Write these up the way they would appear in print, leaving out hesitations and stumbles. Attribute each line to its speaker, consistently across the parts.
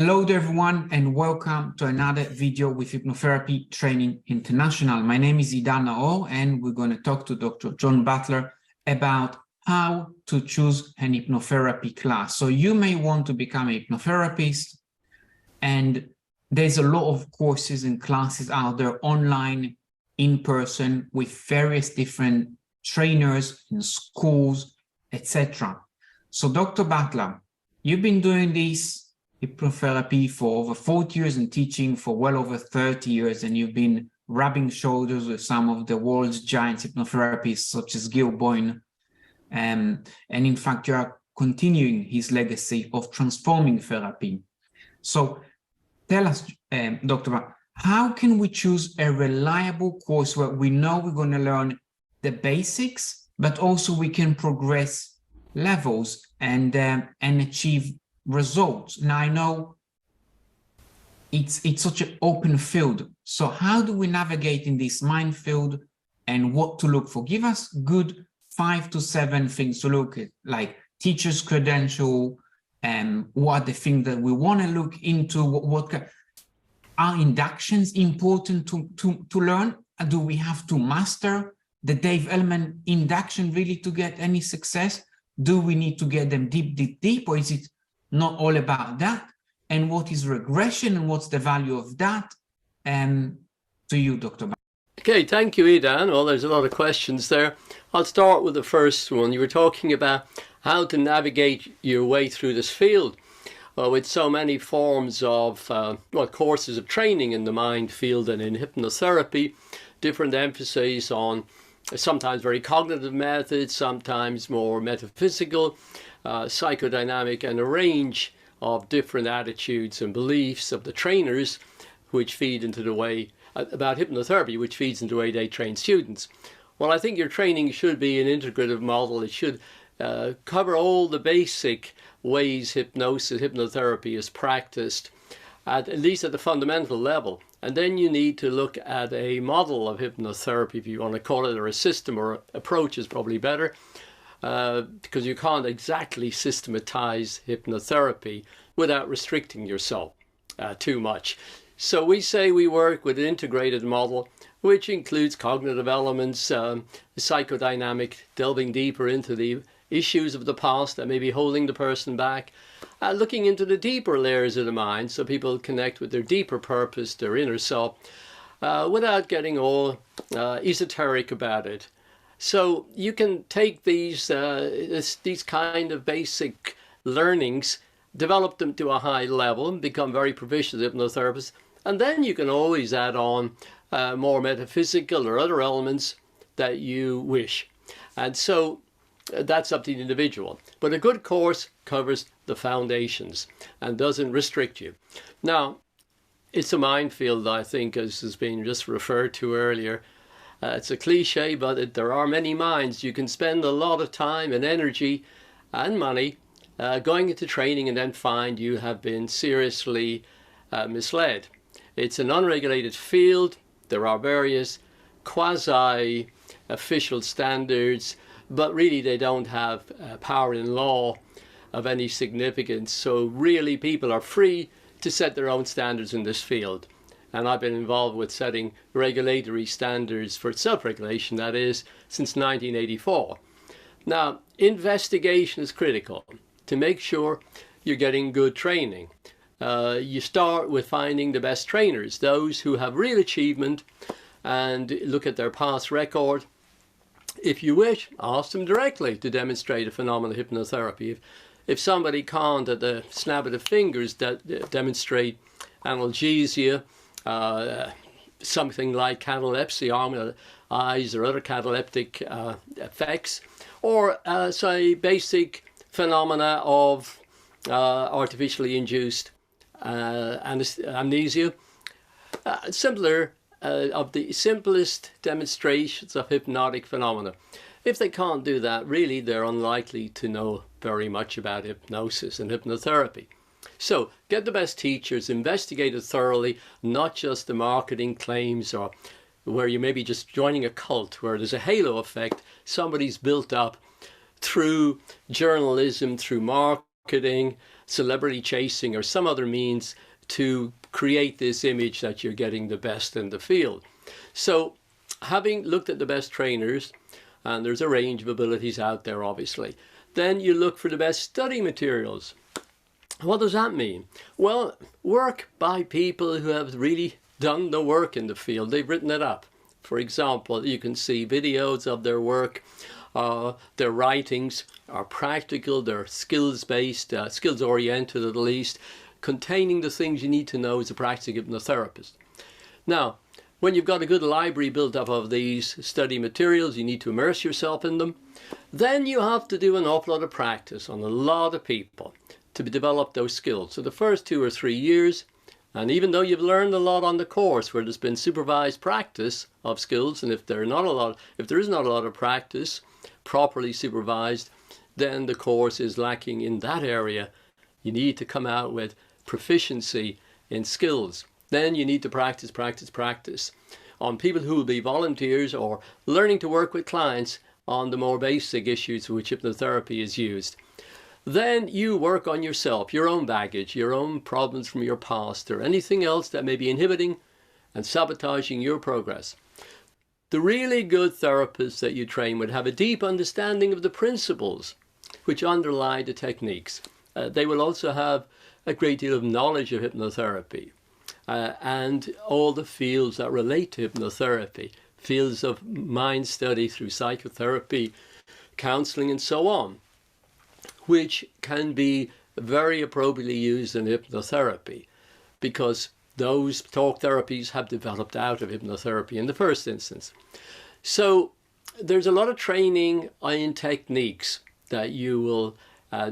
Speaker 1: Hello there everyone and welcome to another video with Hypnotherapy Training International. My name is Idan Naor and we're going to talk to Dr. John Butler about how to choose an hypnotherapy class. So you may want to become a hypnotherapist, and there's a lot of courses and classes out there online, in person, with various different trainers in schools, etc. So Dr. Butler, you've been doing this hypnotherapy for over 40 years and teaching for well over 30 years, and you've been rubbing shoulders with some of the world's giant hypnotherapists such as Gil Boyne, and in fact you are continuing his legacy of transforming therapy. So tell us, Dr. How can we choose a reliable course where we know we're going to learn the basics, but also we can progress levels and achieve results? Now I know it's such an open field, so how do we navigate in this minefield and what to look for? Give us good 5 to 7 things to look at, like teacher's credential, and what are the things that we want to look into. What are inductions important to learn? Do we have to master the Dave Ellman induction really to get any success? Do we need to get them deep, or is it not all about that? And what is regression and what's the value of that? To you, Dr.
Speaker 2: Okay, thank you, Idan. Well, there's a lot of questions there. I'll start with the first one. You were talking about how to navigate your way through this field. Well, with so many forms of courses of training in the mind field and in hypnotherapy, different emphases on sometimes very cognitive methods, sometimes more metaphysical, psychodynamic, and a range of different attitudes and beliefs of the trainers which feed into the way about hypnotherapy, which feeds into the way they train students. Well, I think your training should be an integrative model. It should cover all the basic ways hypnotherapy is practiced, at least at the fundamental level. And then you need to look at a model of hypnotherapy, if you want to call it, or a system, or approach is probably better, because you can't exactly systematize hypnotherapy without restricting yourself too much. So we say we work with an integrated model, which includes cognitive elements, psychodynamic, delving deeper into the issues of the past that may be holding the person back, looking into the deeper layers of the mind so people connect with their deeper purpose, their inner self, without getting all esoteric about it. So you can take these kind of basic learnings, develop them to a high level, and become very proficient hypnotherapists, and then you can always add on more metaphysical or other elements that you wish. And so that's up to the individual. But a good course covers the foundations and doesn't restrict you. Now, it's a minefield, I think, as has been just referred to earlier. It's a cliche, but there are many minds. You can spend a lot of time and energy and money going into training and then find you have been seriously misled. It's an unregulated field. There are various quasi-official standards, but really they don't have power in law of any significance. So really people are free to set their own standards in this field. And I've been involved with setting regulatory standards for self-regulation, that is, since 1984. Now, investigation is critical to make sure you're getting good training. You start with finding the best trainers, those who have real achievement, and look at their past record. If you wish, ask them directly to demonstrate a phenomenal hypnotherapy. If somebody can't, at the snap of the fingers, demonstrate analgesia, something like catalepsy, eyes, or other cataleptic effects, or say basic phenomena of artificially induced amnesia, simpler of the simplest demonstrations of hypnotic phenomena. If they can't do that, really they're unlikely to know very much about hypnosis and hypnotherapy. So get the best teachers, investigate it thoroughly, not just the marketing claims or where you may be just joining a cult where there's a halo effect somebody's built up through journalism, through marketing, celebrity chasing or some other means to create this image that you're getting the best in the field. So having looked at the best trainers, and there's a range of abilities out there obviously, then you look for the best study materials. What does that mean? Well, work by people who have really done the work in the field. They've written it up. For example, you can see videos of their work. Their writings are practical, they're skills-based, skills-oriented at least, containing the things you need to know as a practicing hypnotherapist. Now, when you've got a good library built up of these study materials, you need to immerse yourself in them. Then you have to do an awful lot of practice on a lot of people to develop those skills. So the first 2 or 3 years, and even though you've learned a lot on the course where there's been supervised practice of skills, and if there is not a lot of practice properly supervised, then the course is lacking in that area. You need to come out with proficiency in skills. Then you need to practice on people who will be volunteers or learning to work with clients on the more basic issues for which hypnotherapy is used. Then you work on yourself, your own baggage, your own problems from your past, or anything else that may be inhibiting and sabotaging your progress. The really good therapists that you train would have a deep understanding of the principles which underlie the techniques. They will also have a great deal of knowledge of hypnotherapy and all the fields that relate to hypnotherapy, fields of mind study through psychotherapy, counseling, and so on, which can be very appropriately used in hypnotherapy because those talk therapies have developed out of hypnotherapy in the first instance. So there's a lot of training in techniques that you will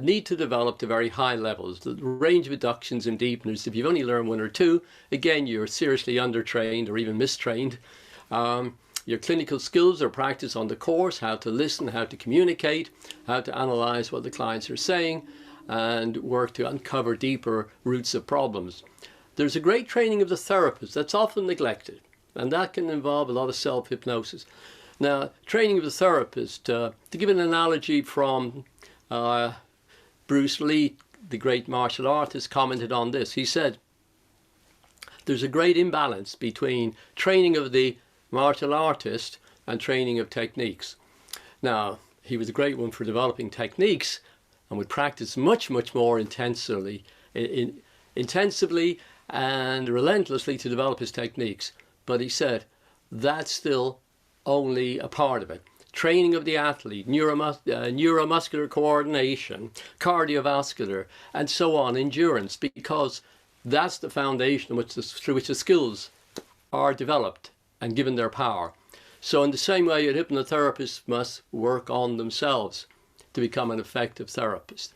Speaker 2: need to develop to very high levels. The range of inductions and deepeners, if you've only learned 1 or 2, again, you're seriously undertrained or even mistrained. Your clinical skills are practice on the course, how to listen, how to communicate, how to analyze what the clients are saying, and work to uncover deeper roots of problems. There's a great training of the therapist that's often neglected, and that can involve a lot of self-hypnosis. Now, training of the therapist, to give an analogy from Bruce Lee, the great martial artist, commented on this. He said, there's a great imbalance between training of the martial artist and training of techniques. Now, he was a great one for developing techniques and would practice much more intensively and relentlessly to develop his techniques. But he said, that's still only a part of it. Training of the athlete, neuromuscular coordination, cardiovascular, and so on, endurance, because that's the foundation through which the skills are developed and given their power. So in the same way, a hypnotherapist must work on themselves to become an effective therapist.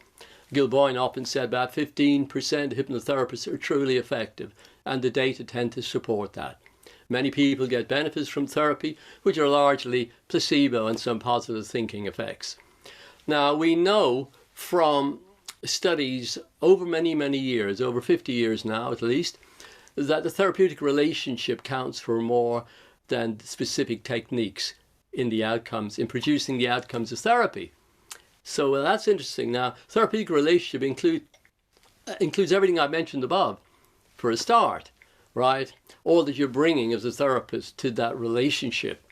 Speaker 2: Gil Boyne often said about 15% of hypnotherapists are truly effective, and the data tend to support that. Many people get benefits from therapy, which are largely placebo and some positive thinking effects. Now, we know from studies over many years, over 50 years now at least, that the therapeutic relationship counts for more than specific techniques in the outcomes, in producing the outcomes of therapy. So that's interesting. Now, therapeutic relationship includes everything I mentioned above, for a start, right? All that you're bringing as a therapist to that relationship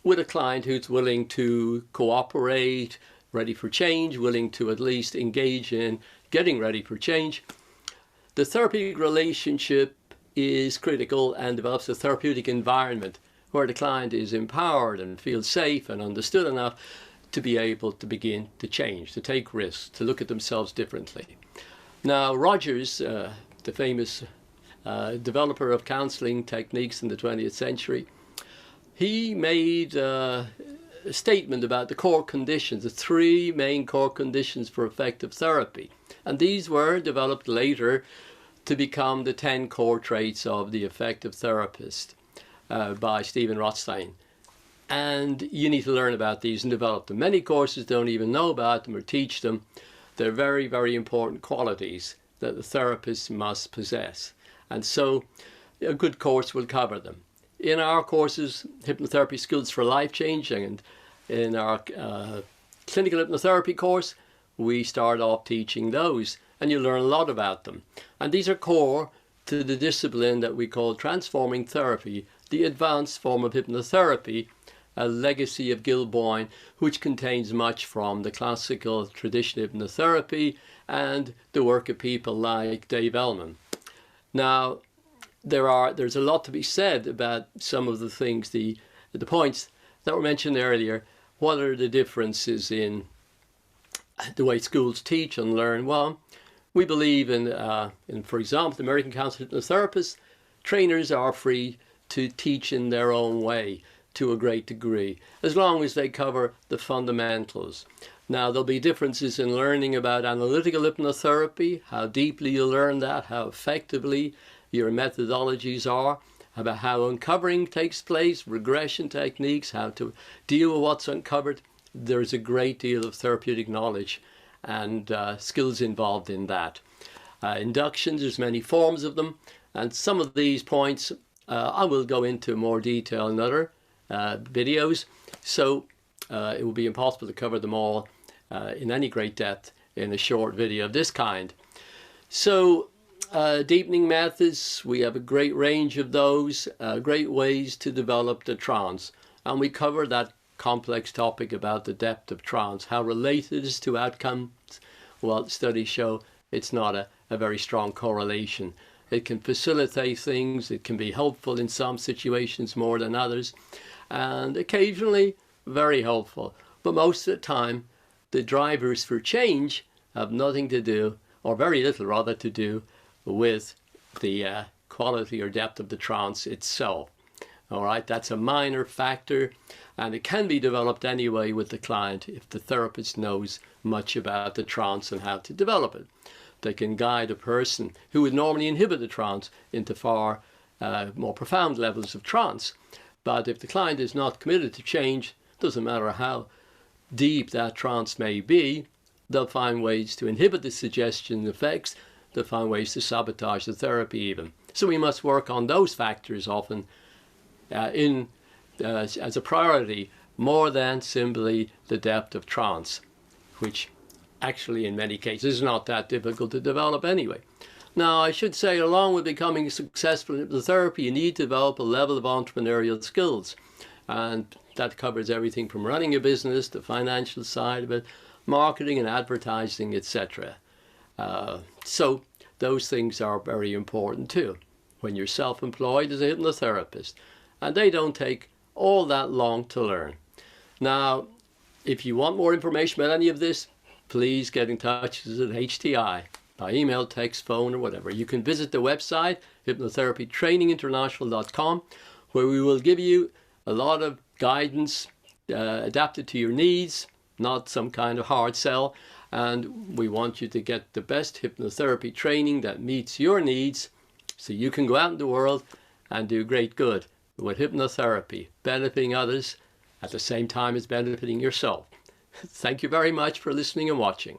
Speaker 2: with a client who's willing to cooperate, ready for change, willing to at least engage in getting ready for change. The therapeutic relationship is critical and develops a therapeutic environment where the client is empowered and feels safe and understood enough to be able to begin to change, to take risks, to look at themselves differently. Now, Rogers, the famous developer of counseling techniques in the 20th century, he made a statement about the core conditions, the 3 main core conditions for effective therapy. And these were developed later to become the 10 core traits of the effective therapist by Stephen Rothstein. And you need to learn about these and develop them. Many courses don't even know about them or teach them. They're very important qualities that the therapist must possess. And so a good course will cover them. In our courses, Hypnotherapy Skills for Life Changing, and in our clinical hypnotherapy course, we start off teaching those. and you learn a lot about them. And these are core to the discipline that we call transforming therapy, the advanced form of hypnotherapy, a legacy of Gil Boyne, which contains much from the classical tradition of hypnotherapy and the work of people like Dave Ellman. Now, there's a lot to be said about some of the things, the points that were mentioned earlier. What are the differences in the way schools teach and learn? Well, we believe in for example, the American Council of Hypnotherapists, trainers are free to teach in their own way to a great degree, as long as they cover the fundamentals. Now, there'll be differences in learning about analytical hypnotherapy, how deeply you learn that, how effectively your methodologies are, about how uncovering takes place, regression techniques, how to deal with what's uncovered. There's a great deal of therapeutic knowledge and skills involved in that. Inductions, there's many forms of them, and some of these points I will go into more detail in other videos, so it will be impossible to cover them all in any great depth in a short video of this kind. So deepening methods, we have a great range of those, great ways to develop the trance, and we cover that complex topic about the depth of trance, how related it is to outcomes. Well, studies show it's not a very strong correlation. It can facilitate things, it can be helpful in some situations more than others, and occasionally very helpful. But most of the time, the drivers for change have nothing to do, or very little rather, to do with the quality or depth of the trance itself. All right, that's a minor factor, and it can be developed anyway with the client if the therapist knows much about the trance and how to develop it. They can guide a person who would normally inhibit the trance into far more profound levels of trance. But if the client is not committed to change, doesn't matter how deep that trance may be, they'll find ways to inhibit the suggestion effects, they'll find ways to sabotage the therapy even. So we must work on those factors often as a priority, more than simply the depth of trance, which actually in many cases is not that difficult to develop anyway. Now, I should say, along with becoming successful in hypnotherapy, you need to develop a level of entrepreneurial skills. And that covers everything from running a business, the financial side of it, marketing and advertising, etc. So those things are very important too when you're self-employed as a hypnotherapist. And they don't take all that long to learn. Now, if you want more information about any of this, please get in touch with us at HTI by email, text, phone, or whatever. You can visit the website, hypnotherapytraininginternational.com, where we will give you a lot of guidance adapted to your needs, not some kind of hard sell. And we want you to get the best hypnotherapy training that meets your needs so you can go out in the world and do great good with hypnotherapy, benefiting others at the same time as benefiting yourself. Thank you very much for listening and watching.